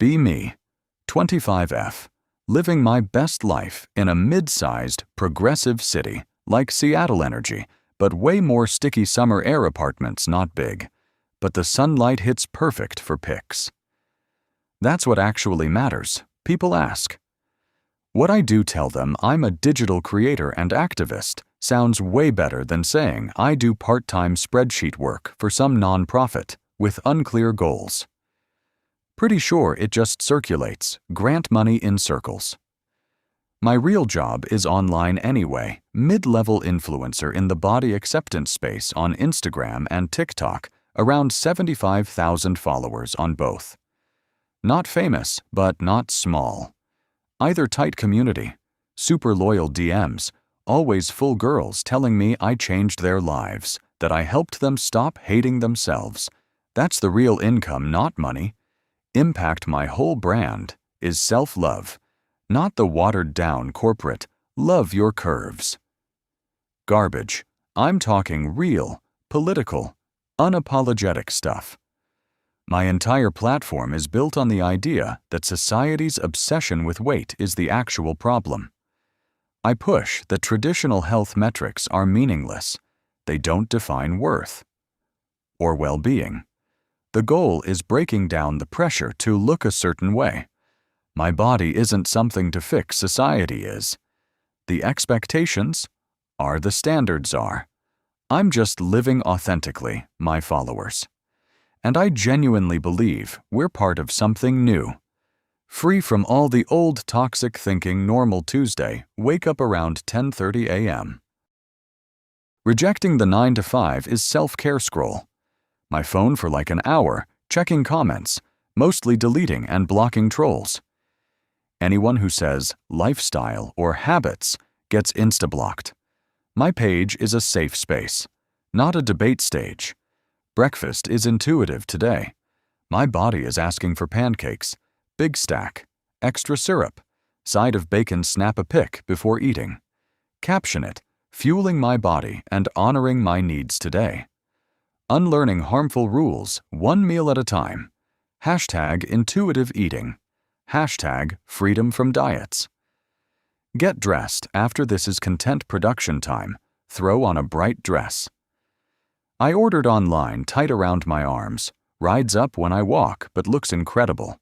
Be me, 25F, living my best life in a mid-sized, progressive city like Seattle Energy, but way more sticky summer air apartments not big. But the sunlight hits perfect for pics. That's what actually matters, people ask. What I do tell them I'm a digital creator and activist sounds way better than saying I do part-time spreadsheet work for some nonprofit with unclear goals. Pretty sure it just circulates, grant money in circles. My real job is online anyway, mid-level influencer in the body acceptance space on Instagram and TikTok, around 75,000 followers on both. Not famous, but not small. Either tight community, super loyal DMs, always full girls telling me I changed their lives, that I helped them stop hating themselves. That's the real income, not money. Impact my whole brand is self-love, not the watered-down corporate, love your curves. Garbage. I'm talking real, political, unapologetic stuff. My entire platform is built on the idea that society's obsession with weight is the actual problem. I push that traditional health metrics are meaningless. They don't define worth or well-being. The goal is breaking down the pressure to look a certain way. My body isn't something to fix, society is. The expectations are the standards are. I'm just living authentically, my followers. And I genuinely believe we're part of something new. Free from all the old toxic thinking. Normal Tuesday, wake up around 10:30 a.m. Rejecting the 9 to 5 is self-care scroll. My phone for like an hour, checking comments, mostly deleting and blocking trolls. Anyone who says lifestyle or habits gets insta-blocked. My page is a safe space, not a debate stage. Breakfast is intuitive today. My body is asking for pancakes, big stack, extra syrup, side of bacon. Snap a pic before eating. Caption it, fueling my body and honoring my needs today. Unlearning harmful rules, one meal at a time. Hashtag intuitive eating. Hashtag freedom from diets. Get dressed after this is content production time. Throw on a bright dress. I ordered online, tight around my arms, rides up when I walk but looks incredible.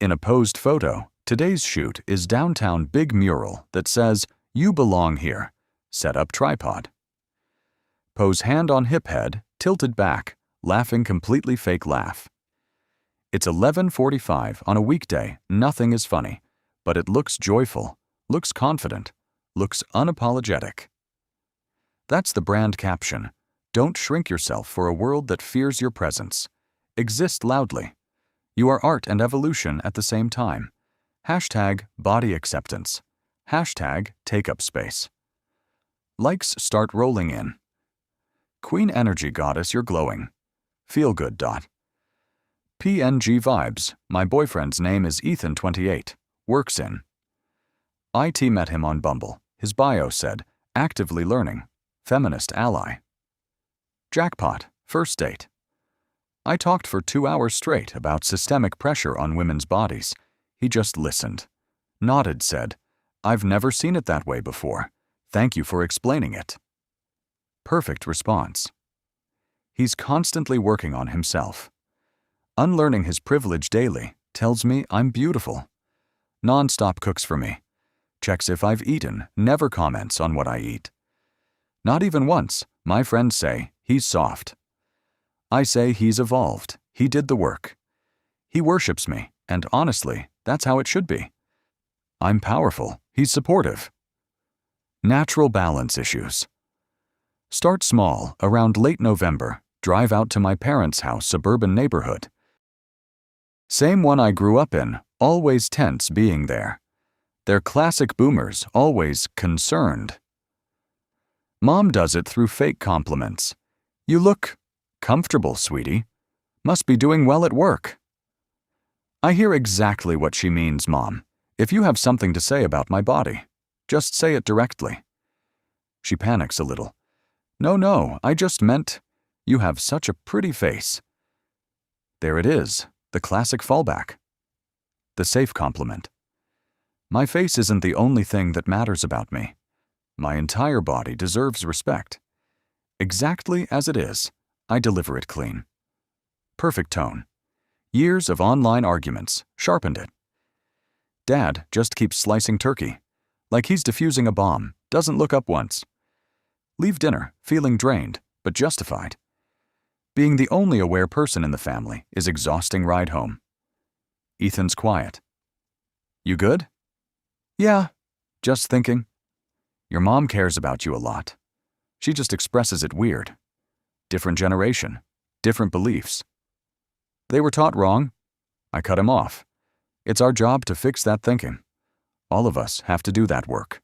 In a posed photo, today's shoot is downtown big mural that says, "You belong here." Set up tripod. Pose hand on hip, head tilted back, laughing completely fake laugh. It's 11:45 on a weekday, nothing is funny, but it looks joyful, looks confident, looks unapologetic. That's the brand caption. Don't shrink yourself for a world that fears your presence. Exist loudly. You are art and evolution at the same time. Hashtag body acceptance. Hashtag take up space. Likes start rolling in. Queen energy goddess, you're glowing. Feel good. PNG vibes. My boyfriend's name is Ethan, 28. Works in IT. Met him on Bumble. His bio said, actively learning. Feminist ally. Jackpot. First date. I talked for 2 hours straight about systemic pressure on women's bodies. He just listened. Nodded, said, I've never seen it that way before. Thank you for explaining it. Perfect response. He's constantly working on himself. Unlearning his privilege daily, tells me I'm beautiful. Non-stop cooks for me. Checks if I've eaten, never comments on what I eat. Not even once, my friends say, he's soft. I say he's evolved, he did the work. He worships me, and honestly, that's how it should be. I'm powerful, he's supportive. Natural balance issues. Start small, around late November, drive out to my parents' house, suburban neighborhood. Same one I grew up in, always tense being there. They're classic boomers, always concerned. Mom does it through fake compliments. You look comfortable, sweetie. Must be doing well at work. I hear exactly what she means, Mom. If you have something to say about my body, just say it directly. She panics a little. No, I just meant, you have such a pretty face. There it is, the classic fallback. the safe compliment. My face isn't the only thing that matters about me. My entire body deserves respect. Exactly as it is, I deliver it clean. Perfect tone. Years of online arguments sharpened it. Dad just keeps slicing turkey, like he's defusing a bomb, doesn't look up once. Leave dinner, feeling drained, but justified. Being the only aware person in the family is exhausting ride home. Ethan's quiet. You good? Yeah, just thinking. Your mom cares about you a lot. She just expresses it weird. Different generation, different beliefs. They were taught wrong. I cut him off. It's our job to fix that thinking. All of us have to do that work.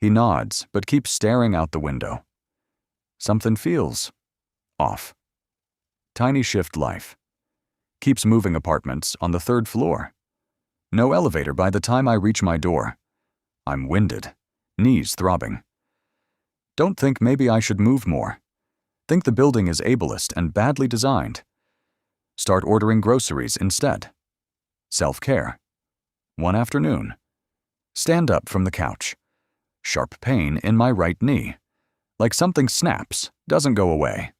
He nods, but keeps staring out the window. Something feels off. Tiny shift life. Keeps moving apartments on the 3rd floor. No elevator by the time I reach my door. I'm winded, knees throbbing. Don't think maybe I should move more. Think the building is ableist and badly designed. Start ordering groceries instead. Self-care. One afternoon. Stand up from the couch. Sharp pain in my right knee. Like something snaps, doesn't go away.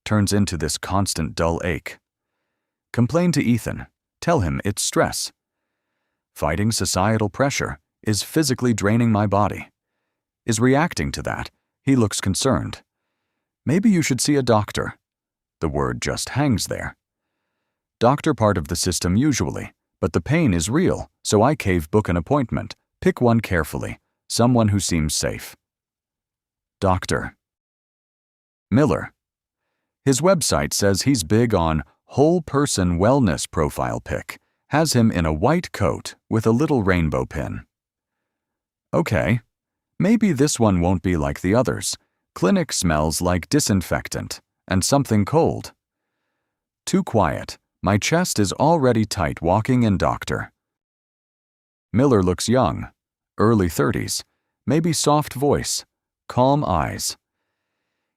Turns into this constant dull ache. Complain to Ethan. Tell him it's stress. Fighting societal pressure is physically draining my body. Is reacting to that. He looks concerned. Maybe you should see a doctor. The word just hangs there. Doctor part of the system usually, but the pain is real, so I book an appointment, pick one carefully, someone who seems safe. Doctor. Miller. His website says he's big on whole person wellness profile pic, has him in a white coat with a little rainbow pin. Okay, maybe this one won't be like the others. Clinic smells like disinfectant and something cold. Too quiet. My chest is already tight walking in doctor. Miller looks young, early 30s, maybe soft voice, calm eyes.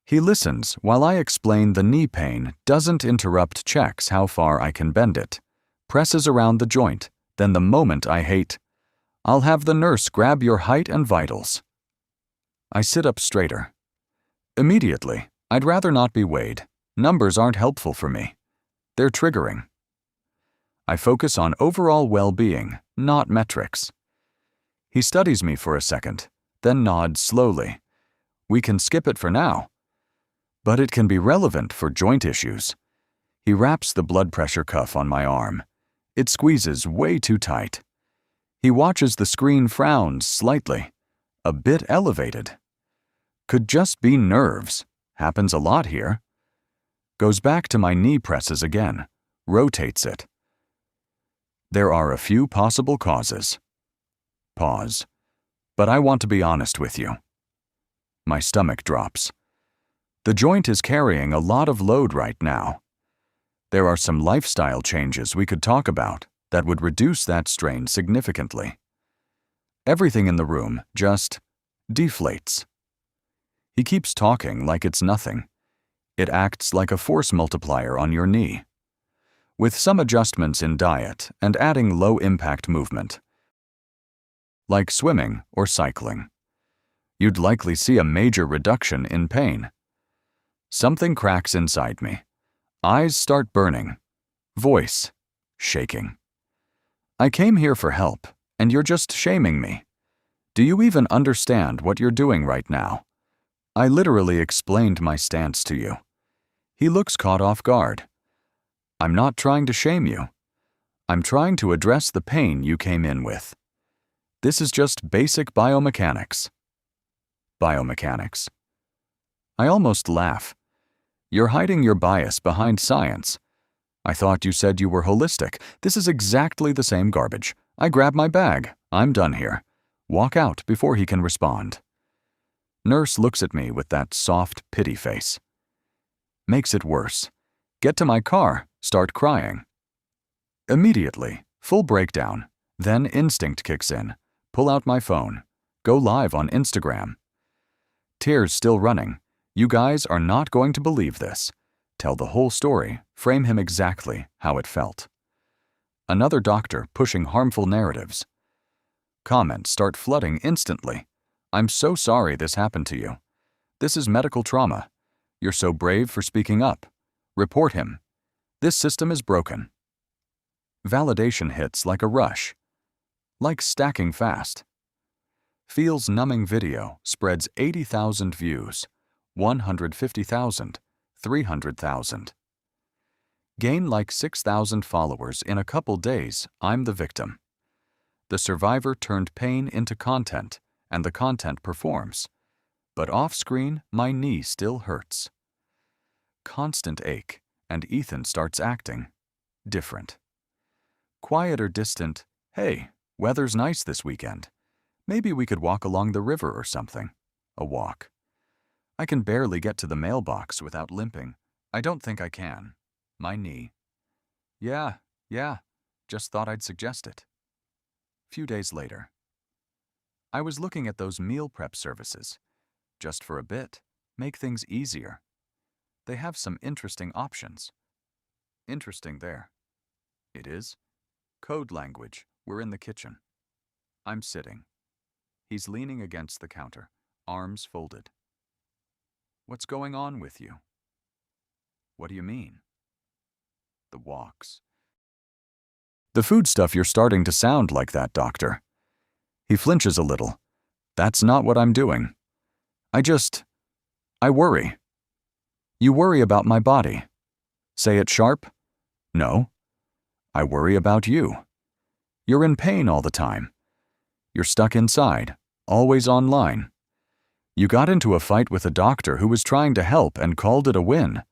He listens while I explain the knee pain doesn't interrupt, checks how far I can bend it, presses around the joint, then the moment I hate, I'll have the nurse grab your height and vitals. I sit up straighter. Immediately, I'd rather not be weighed. Numbers aren't helpful for me. They're triggering. I focus on overall well-being, not metrics. He studies me for a second, then nods slowly. We can skip it for now. But it can be relevant for joint issues. He wraps the blood pressure cuff on my arm. It squeezes way too tight. He watches the screen, frowns slightly. A bit elevated. Could just be nerves. Happens a lot here. Goes back to my knee presses again. Rotates it. There are a few possible causes. Pause. But I want to be honest with you. My stomach drops. The joint is carrying a lot of load right now. There are some lifestyle changes we could talk about that would reduce that strain significantly. Everything in the room just deflates. He keeps talking like it's nothing. It acts like a force multiplier on your knee. With some adjustments in diet and adding low-impact movement, like swimming or cycling, you'd likely see a major reduction in pain. Something cracks inside me. Eyes start burning. Voice shaking. I came here for help, and you're just shaming me. Do you even understand what you're doing right now? I literally explained my stance to you. He looks caught off guard. I'm not trying to shame you. I'm trying to address the pain you came in with. This is just basic biomechanics. Biomechanics. I almost laugh. You're hiding your bias behind science. I thought you said you were holistic. This is exactly the same garbage. I grab my bag. I'm done here. Walk out before he can respond. Nurse looks at me with that soft pity face. Makes it worse. Get to my car, start crying. Immediately, full breakdown. Then instinct kicks in. Pull out my phone. Go live on Instagram. Tears still running. You guys are not going to believe this. Tell the whole story. Frame him exactly how it felt. Another doctor pushing harmful narratives. Comments start flooding instantly. I'm so sorry this happened to you. This is medical trauma. You're so brave for speaking up. Report him. This system is broken. Validation hits like a rush. Like stacking fast. Feels numbing video spreads 80,000 views, 150,000, 300,000. Gain like 6,000 followers in a couple days, I'm the victim. The survivor turned pain into content, and the content performs. But off-screen, my knee still hurts. Constant ache, and Ethan starts acting different. Quiet or distant, hey, weather's nice this weekend. Maybe we could walk along the river or something. A walk. I can barely get to the mailbox without limping. I don't think I can. My knee. Yeah, just thought I'd suggest it. Few days later. I was looking at those meal prep services. Just for a bit, make things easier. They have some interesting options. Interesting there. It is. Code language. We're in the kitchen. I'm sitting. He's leaning against the counter, arms folded. What's going on with you? What do you mean? The walks. The food stuff, you're starting to sound like that, doctor. He flinches a little. That's not what I'm doing. I worry. You worry about my body. Say it sharp. No. I worry about you. You're in pain all the time. You're stuck inside, always online. You got into a fight with a doctor who was trying to help and called it a win.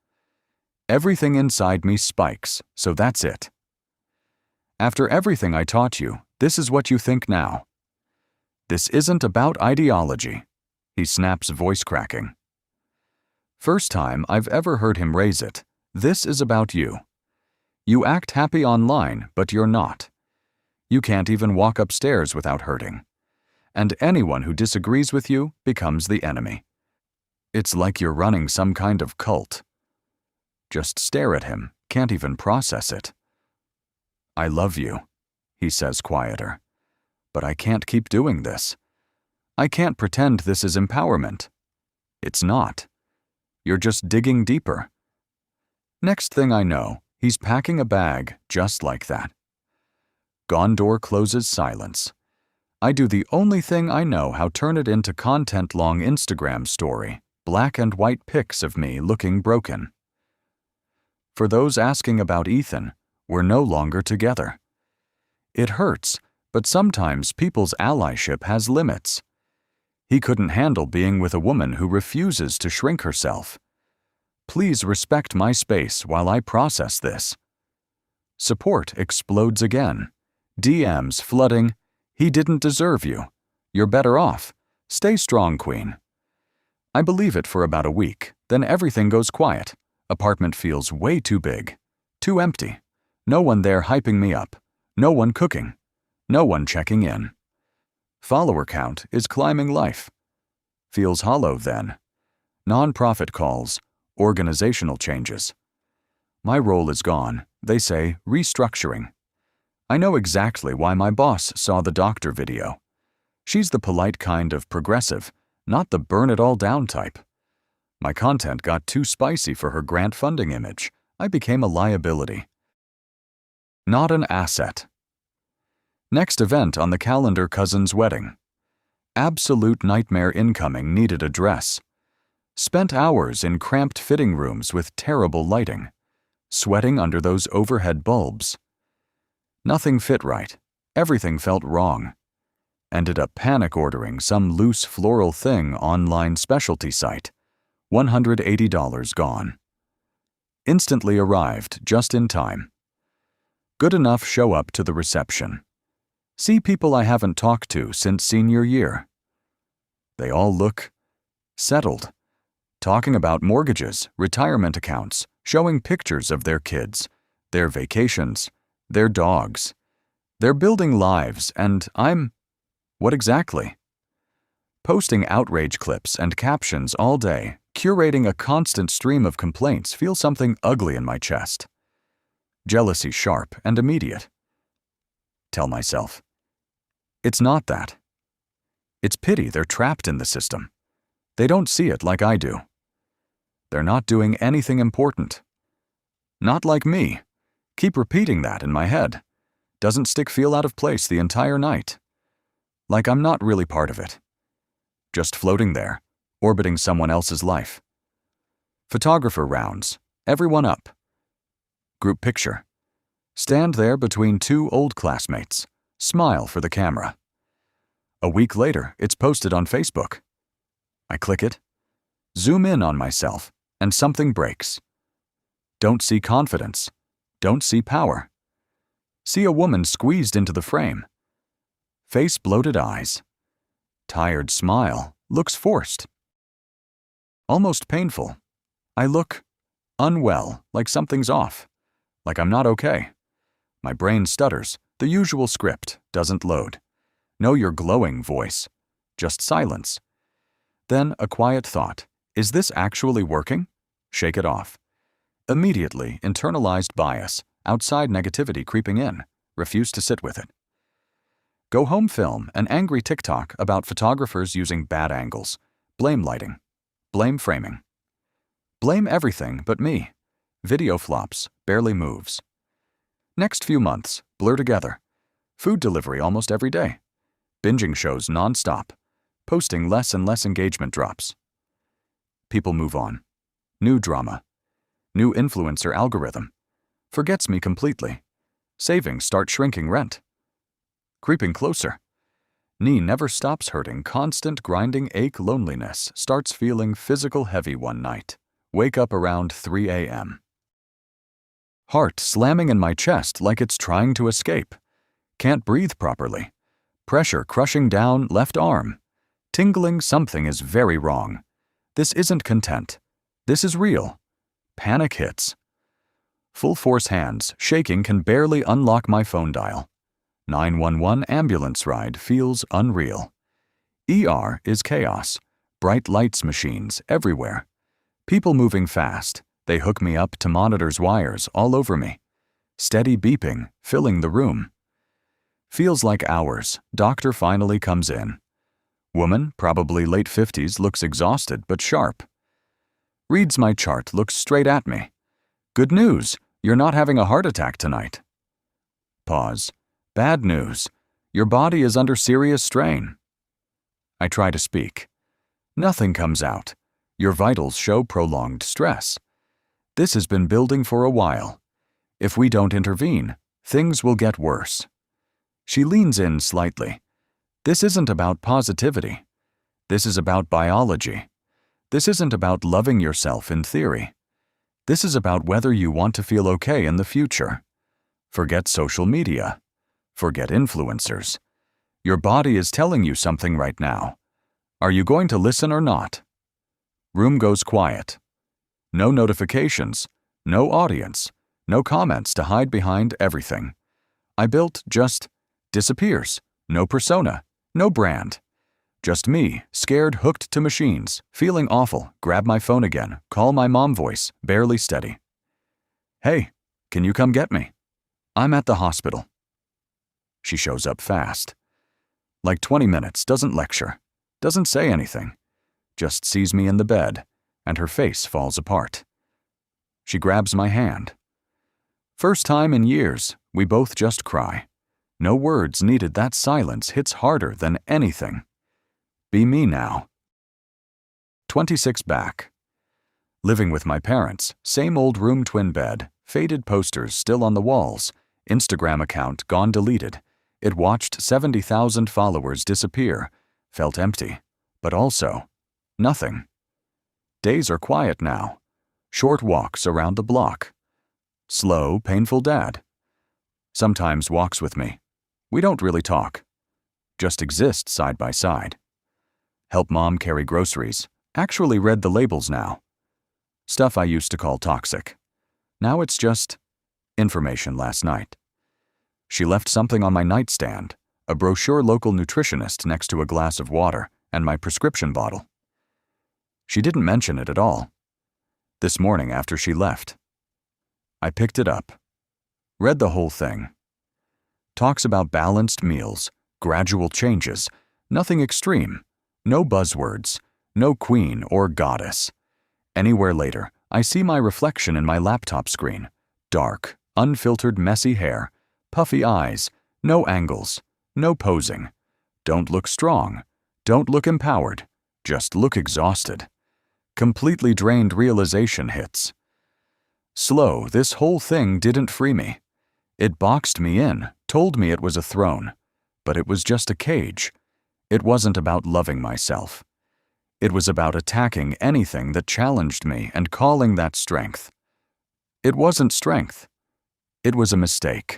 Everything inside me spikes, so that's it. After everything I taught you, this is what you think now. This isn't about ideology. He snaps, voice cracking. First time I've ever heard him raise it. This is about you. You act happy online, but you're not. You can't even walk upstairs without hurting. And anyone who disagrees with you becomes the enemy. It's like you're running some kind of cult. Just stare at him, can't even process it. I love you, he says quieter. But I can't keep doing this. I can't pretend this is empowerment. It's not. You're just digging deeper. Next thing I know, he's packing a bag just like that. Gondor closes silence. I do the only thing I know how, turn it into content, long Instagram story, black and white pics of me looking broken. For those asking about Ethan, we're no longer together. It hurts, but sometimes people's allyship has limits. He couldn't handle being with a woman who refuses to shrink herself. Please respect my space while I process this. Support explodes again. DMs flooding. He didn't deserve you. You're better off. Stay strong, Queen. I believe it for about a week, then everything goes quiet. Apartment feels way too big, too empty. No one there hyping me up. No one cooking. No one checking in. Follower count is climbing life. Feels hollow then. Non-profit calls, organizational changes. My role is gone. They say restructuring. I know exactly why my boss saw the doctor video. She's the polite kind of progressive, not the burn it all down type. My content got too spicy for her grant funding image. I became a liability. Not an asset. Next event on the calendar, cousin's wedding. Absolute nightmare incoming, needed a dress. Spent hours in cramped fitting rooms with terrible lighting. Sweating under those overhead bulbs. Nothing fit right. Everything felt wrong. Ended up panic ordering some loose floral thing online specialty site. $180 gone. Instantly arrived just in time. Good enough, show up to the reception. See people I haven't talked to since senior year. They all look settled. Talking about mortgages, retirement accounts, showing pictures of their kids, their vacations, their dogs. They're building lives, and I'm... what exactly? Posting outrage clips and captions all day, curating a constant stream of complaints, feels something ugly in my chest. Jealousy sharp and immediate. tell myself. It's not that. It's pity they're trapped in the system. They don't see it like I do. They're not doing anything important. Not like me. Keep repeating that in my head. Doesn't stick feel out of place the entire night. Like I'm not really part of it. Just floating there, orbiting someone else's life. Photographer rounds. Everyone up. Group picture. Stand there between two old classmates. Smile for the camera. A week later, it's posted on Facebook. I click it. Zoom in on myself, and something breaks. Don't see confidence. Don't see power. See a woman squeezed into the frame. Face bloated eyes. Tired smile, looks forced. Almost painful. I look unwell, like something's off, like I'm not okay. My brain stutters, the usual script doesn't load. No your glowing voice, just silence. Then a quiet thought, is this actually working? Shake it off. Immediately, internalized bias, outside negativity creeping in, refuse to sit with it. Go home film an angry TikTok about photographers using bad angles, blame lighting, blame framing. Blame everything but me. Video flops, barely moves. Next few months, blur together. Food delivery almost every day. Binging shows non-stop. Posting less and less engagement drops. People move on. New drama. New influencer algorithm. Forgets me completely. Savings start shrinking rent. Creeping closer. Knee never stops hurting, constant grinding ache loneliness starts feeling physical heavy one night. Wake up around 3 a.m. Heart slamming in my chest like it's trying to escape. Can't breathe properly. Pressure crushing down left arm. Tingling something is very wrong. This isn't content. This is real. Panic hits. Full force hands, shaking can barely unlock my phone dial. 911 ambulance ride feels unreal. ER is chaos. Bright lights machines everywhere. People moving fast. They hook me up to monitors wires all over me. Steady beeping, filling the room. Feels like hours. Doctor finally comes in. Woman, probably late 50s, looks exhausted but sharp. Reads my chart, looks straight at me. Good news, you're not having a heart attack tonight. Pause. Bad news. Your body is under serious strain. I try to speak. Nothing comes out. Your vitals show prolonged stress. This has been building for a while. If we don't intervene, things will get worse. She leans in slightly. This isn't about positivity. This is about biology. This isn't about loving yourself in theory. This is about whether you want to feel okay in the future. Forget social media. Forget influencers. Your body is telling you something right now. Are you going to listen or not? Room goes quiet. No notifications, no audience, no comments to hide behind everything. I built just disappears. No persona, no brand. Just me, scared, hooked to machines, feeling awful, grab my phone again, call my mom voice, barely steady. Hey, can you come get me? I'm at the hospital. She shows up fast. Like 20 minutes, doesn't lecture, doesn't say anything, just sees me in the bed, and her face falls apart. She grabs my hand. First time in years, we both just cry. No words needed, that silence hits harder than anything. Be me now. 26 back. Living with my parents, same old room, twin bed, faded posters still on the walls, Instagram account gone deleted. It watched 70,000 followers disappear, felt empty, but also nothing. Days are quiet now. Short walks around the block. Slow, painful dad. Sometimes walks with me. We don't really talk. Just exist side by side. Help mom carry groceries. Actually read the labels now. Stuff I used to call toxic. Now it's just information last night. She left something on my nightstand, a brochure local nutritionist next to a glass of water and my prescription bottle. She didn't mention it at all. This morning after she left. I picked it up. Read the whole thing. Talks about balanced meals, gradual changes, nothing extreme, no buzzwords, no queen or goddess. Anywhere later, I see my reflection in my laptop screen. Dark, unfiltered messy hair, puffy eyes, no angles, no posing. Don't look strong, don't look empowered, just look exhausted. Completely drained realization hits. Slow, this whole thing didn't free me. It boxed me in, told me it was a throne, but it was just a cage. It wasn't about loving myself. It was about attacking anything that challenged me and calling that strength. It wasn't strength. It was a mistake.